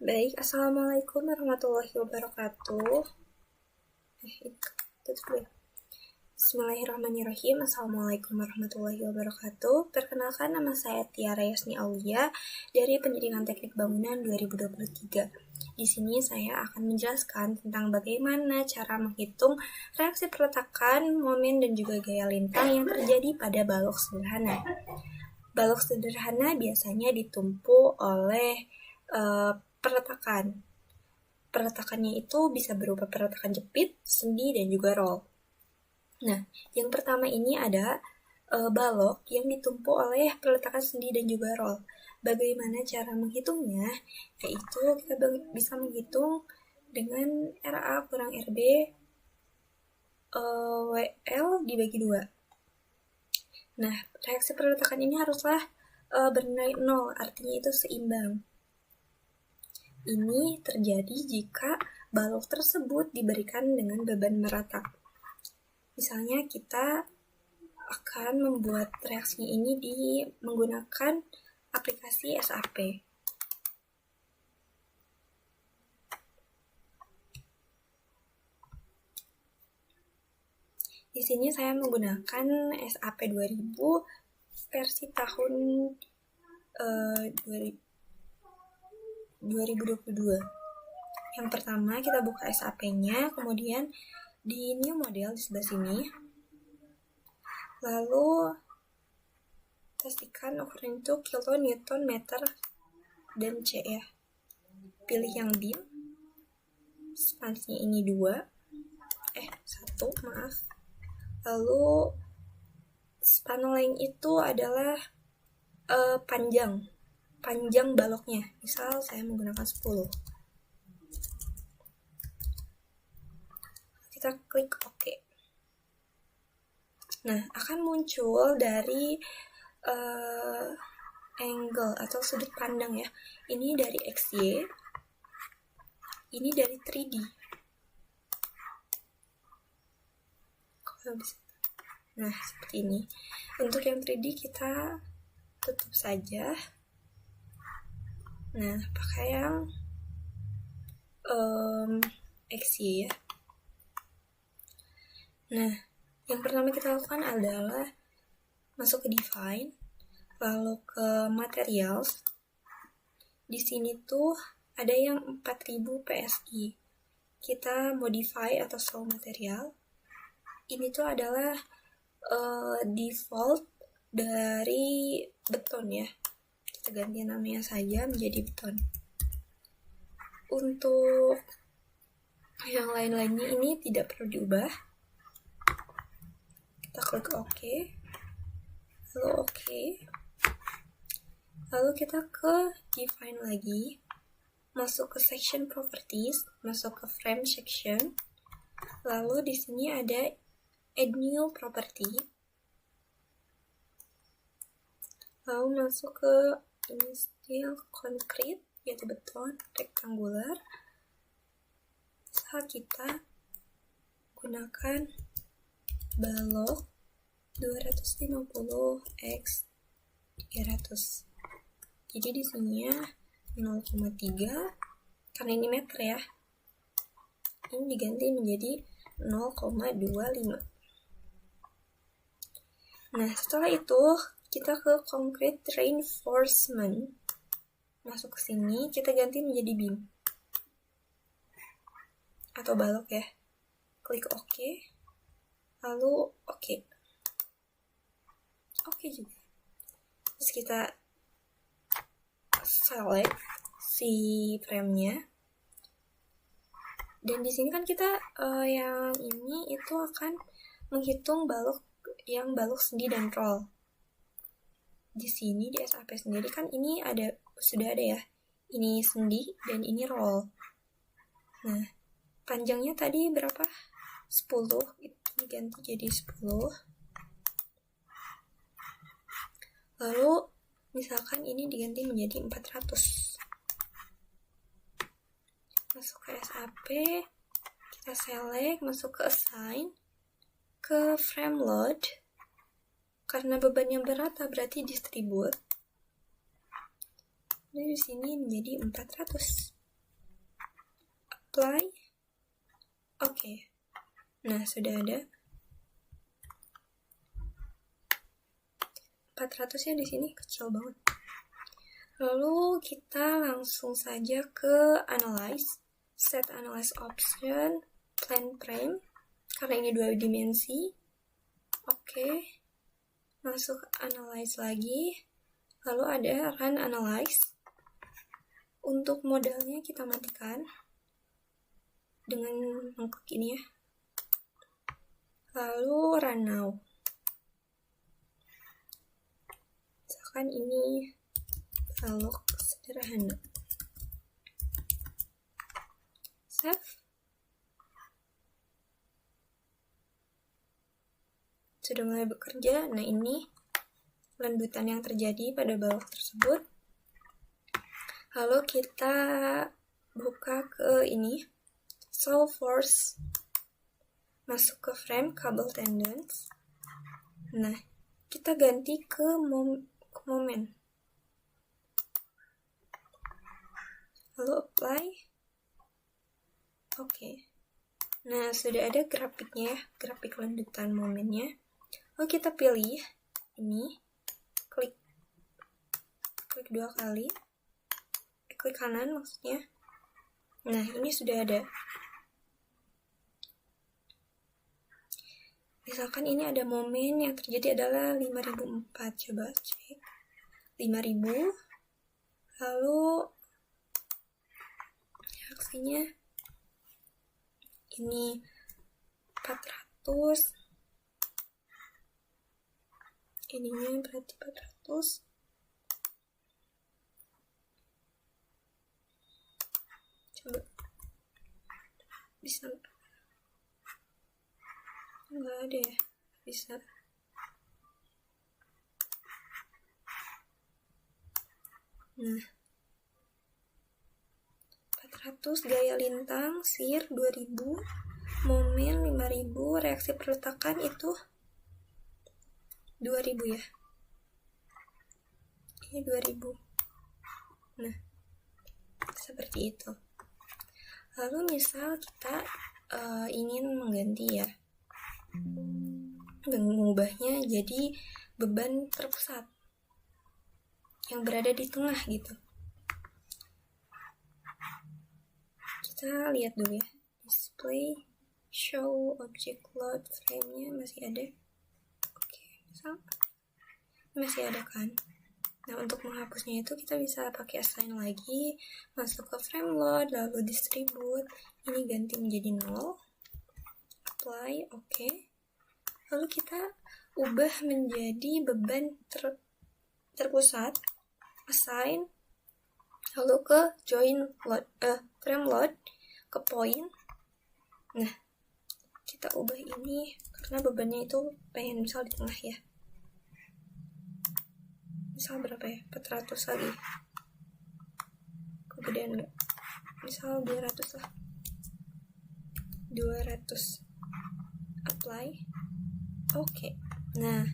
Baik, Assalamualaikum warahmatullahi wabarakatuh. Bismillahirrahmanirrahim. Assalamualaikum warahmatullahi wabarakatuh. Perkenalkan, nama saya Tiara Yasni Aulia dari Pendidikan Teknik Bangunan 2023. Di sini saya akan menjelaskan tentang bagaimana cara menghitung reaksi perletakan, momen, dan juga gaya lintang yang terjadi pada balok sederhana. Balok sederhana biasanya ditumpu oleh perletakan. Perletakannya itu bisa berupa perletakan jepit, sendi, dan juga roll. Nah, yang pertama ini ada balok yang ditumpu oleh perletakan sendi dan juga roll. Bagaimana cara menghitungnya? Yaitu kita bisa menghitung dengan RA kurang RB WL dibagi 2. Nah, reaksi perletakan ini haruslah bernilai 0, artinya itu seimbang. Ini terjadi jika balok tersebut diberikan dengan beban merata. Misalnya kita akan membuat reaksinya ini menggunakan aplikasi SAP. Di sini saya menggunakan SAP 2000 versi tahun 2022. Yang pertama kita buka SAP-nya, kemudian di new model di sebelah sini. Lalu pastikan ukuran itu kilonewton meter dan C ya. Pilih yang beam. Spansnya ini 1, maaf. Lalu span lain itu adalah panjang baloknya. Misal saya menggunakan 10. Kita klik OK. Nah, akan muncul dari angle atau sudut pandang ya. Ini dari XY, ini dari 3D. Nah, seperti ini. Untuk yang 3D kita tutup saja. Nah, pakai yang XY ya. Nah, yang pertama kita lakukan adalah masuk ke define, lalu ke materials. Di sini tuh ada yang 4000 PSI. Kita modify atau slow material. Ini tuh adalah default dari beton ya. Kita ganti namanya saja menjadi beton. Untuk yang lain-lainnya ini tidak perlu diubah. Kita klik OK. Lalu OK. Lalu kita ke define lagi. Masuk ke section properties, masuk ke frame section. Lalu di sini ada add new property. Lalu masuk ke ini steel concrete, yaitu beton rectangular. Saat kita gunakan balok 250x 300. Jadi di sini 0,3 karena ini meter ya. Ini diganti menjadi 0,25. Nah, setelah itu kita ke concrete reinforcement. Masuk ke sini, kita ganti menjadi beam atau balok ya. Klik OK. Lalu OK. OK juga. Terus kita select si frame-nya. Dan di sini kan kita yang ini itu akan menghitung balok sendi dan roll. Di sini di SAP sendiri kan ini sudah ada ya. Ini sendi dan ini roll. Nah, panjangnya tadi berapa? 10. Ini ganti jadi 10. Lalu misalkan ini diganti menjadi 400. Masuk ke SAP, kita select, masuk ke assign, ke frame load. Karena bebannya berata berarti distribute. Jadi di sini menjadi 400. apply. Oke. Nah, sudah ada 400 ya di sini, kecil banget. Lalu kita langsung saja ke analyze, set analyze option, plane frame, karena ini 2 dimensi. Oke. Masuk analyze lagi, lalu ada run analyze. Untuk modelnya kita matikan dengan mengklik ini ya, lalu run now. Misalkan ini balok sederhana, save. Sudah mulai bekerja. Nah, ini lanjutan yang terjadi pada balok tersebut. Lalu kita buka ke ini, solve force, masuk ke frame cable tendons. Nah, kita ganti ke moment, lalu apply. Oke. Nah, sudah ada grafiknya ya, grafik lanjutan momennya. Lalu kita pilih ini, klik 2 kali, klik kanan maksudnya. Nah, ini sudah ada. Misalkan ini ada momen yang terjadi adalah 5004, coba cek 5000, lalu reaksinya ini 400, ininya berarti 400. Coba bisa nggak ada ya, bisa. Nah, 400, gaya lintang, shear 2000, momen 5000, reaksi perletakan itu 2000 ya. Ini 2000. Nah, seperti itu. Lalu misal kita ingin mengganti ya, mengubahnya jadi beban terpusat yang berada di tengah gitu. Kita lihat dulu ya, display, show, object load, frame-nya masih ada. Oke, misal masih ada kan. Nah, untuk menghapusnya itu kita bisa pakai assign lagi, masuk ke frame load, lalu distribute, ini ganti menjadi 0, apply, oke. Lalu kita ubah menjadi beban terpusat, assign, lalu ke join load, frame load, ke point. Nah, kita ubah ini karena bebannya itu pengen misal di tengah ya. Misal berapa ya? 400 lagi. Kegedean enggak? Misal 200 lah. 200. Apply. Oke. Nah.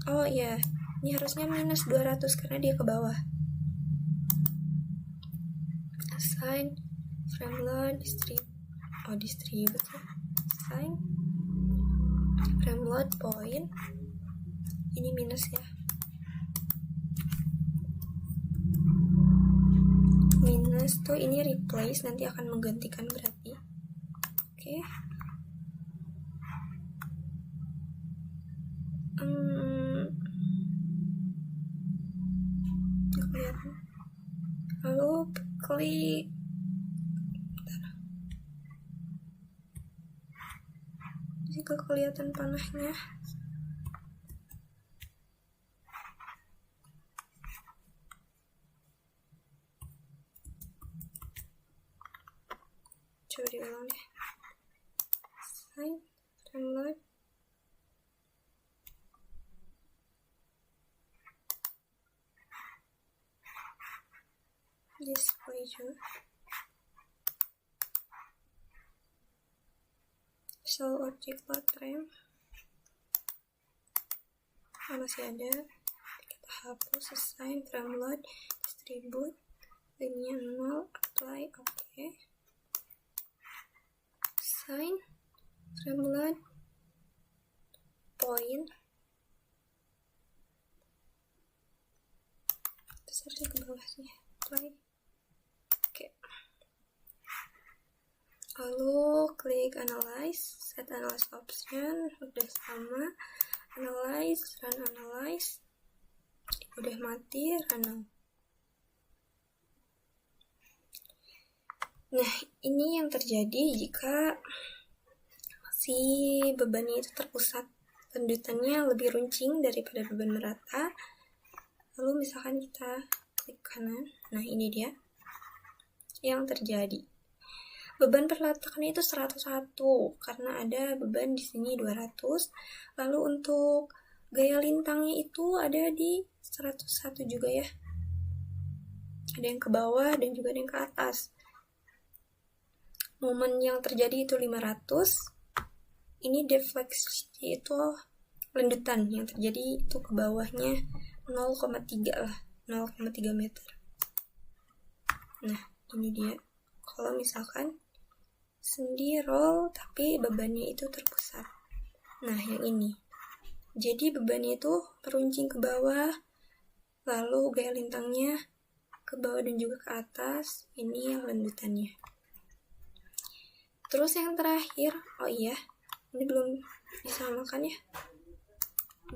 Oh iya, ini harusnya minus 200 karena dia ke bawah. Assign, frame load, distribute ya. Assign, frame load, point. Ini minus ya. Minus tuh ini replace, nanti akan menggantikan berarti. Oke. Kelihatan. Lalu klik. Jika kelihatan panahnya. Coba diulang deh. Sign, download. Display juga. Show object load frame. Masih ada. Kita hapus, assign, frame load, distribute. Ini 0, apply, oke. Sign, frame load, point, terus harusnya ke bawahnya, apply, oke. Lalu klik analyze, set analyze option, udah sama, analyze, run analyze, udah mati, run now. Nah, ini yang terjadi jika si bebannya itu terpusat, lanjutannya lebih runcing daripada beban merata. Lalu misalkan kita klik kanan, nah ini dia yang terjadi. Beban perletakan itu 101 karena ada beban di sini 200. Lalu untuk gaya lintangnya itu ada di 101 juga ya. Ada yang ke bawah dan juga ada yang ke atas. Momen yang terjadi itu 500. Ini defleksi itu lanjutan yang terjadi itu ke bawahnya 0,3 lah, 0,3 meter. Nah, ini dia. Kalau misalkan sendi roll tapi bebannya itu terpusat. Nah, yang ini. Jadi bebannya itu meruncing ke bawah, lalu gaya lintangnya ke bawah dan juga ke atas. Ini yang lanjutannya. Terus yang terakhir, oh iya, ini belum disamakan ya.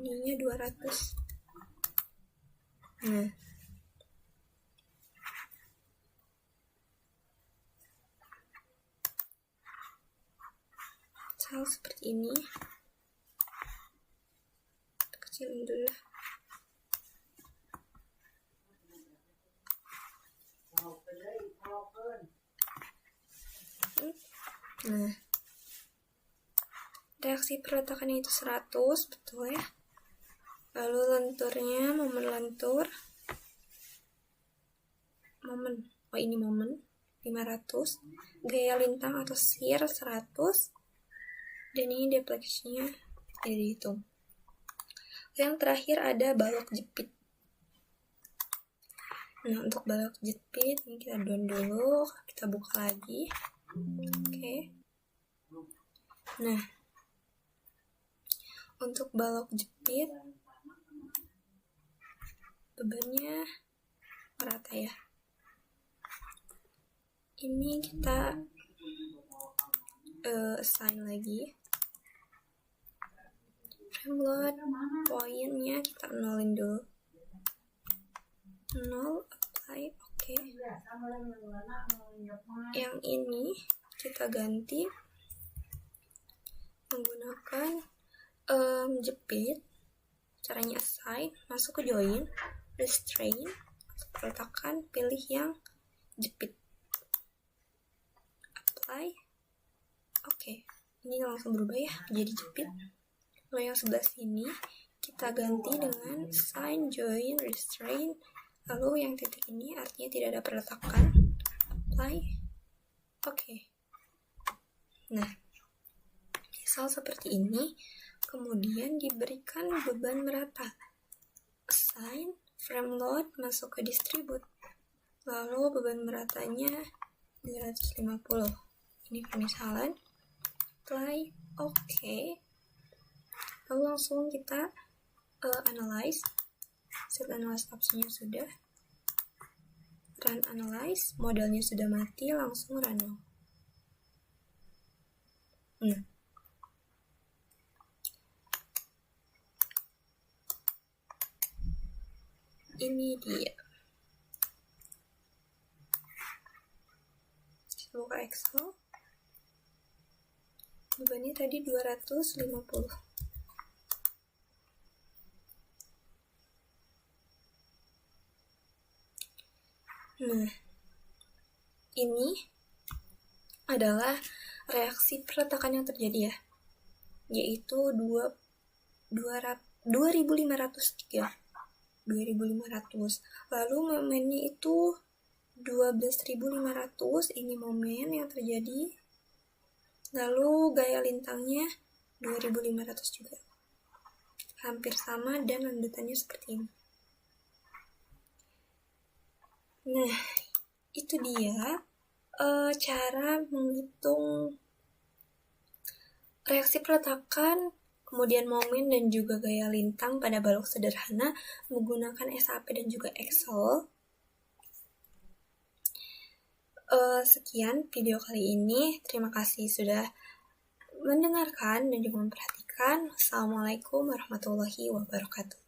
Ininya 200. Nah, misal seperti ini. Kecilin dulu lah. Nah, reaksi perletakannya itu 100, betul ya. Lalu lenturnya, momen lentur, ini momen 500, gaya lintang atau shear 100, dan ini defleksinya dihitung. Yang terakhir ada balok jepit. Nah, untuk balok jepit ini kita down dulu, kita buka lagi. Oke. Nah, untuk balok jepit bebannya merata ya. Ini kita assign lagi. Frame load, poinnya kita nolin dulu. 0, apply, oke. Yang ini kita ganti menggunakan jepit. Caranya assign, masuk ke join, restrain, peletakan, pilih yang jepit, apply, oke. Ini langsung berubah ya jadi jepit. Lalu yang sebelah sini kita ganti dengan assign, join, restrain. Lalu yang titik ini artinya tidak ada peletakan, apply, oke. Nah, misal seperti ini, kemudian diberikan beban merata. Assign, frame load, masuk ke distribute. Lalu beban meratanya 250. Ini permisalan. Apply, oke. Lalu langsung kita analyze. Set analyze optionnya sudah. Run analyze, modelnya sudah mati, langsung run now. Ini dia. Buka Excel. Bebannya tadi 250. Nah, ini adalah reaksi peletakan yang terjadi ya, yaitu 2503. Lalu momennya itu 12.500, ini momen yang terjadi. Lalu gaya lintangnya 2.500 juga. Hampir sama dan lanjutannya seperti ini. Nah, itu dia cara menghitung reaksi peletakan, kemudian momen dan juga gaya lintang pada balok sederhana menggunakan SAP dan juga Excel. Sekian video kali ini. Terima kasih sudah mendengarkan dan juga memperhatikan. Assalamualaikum warahmatullahi wabarakatuh.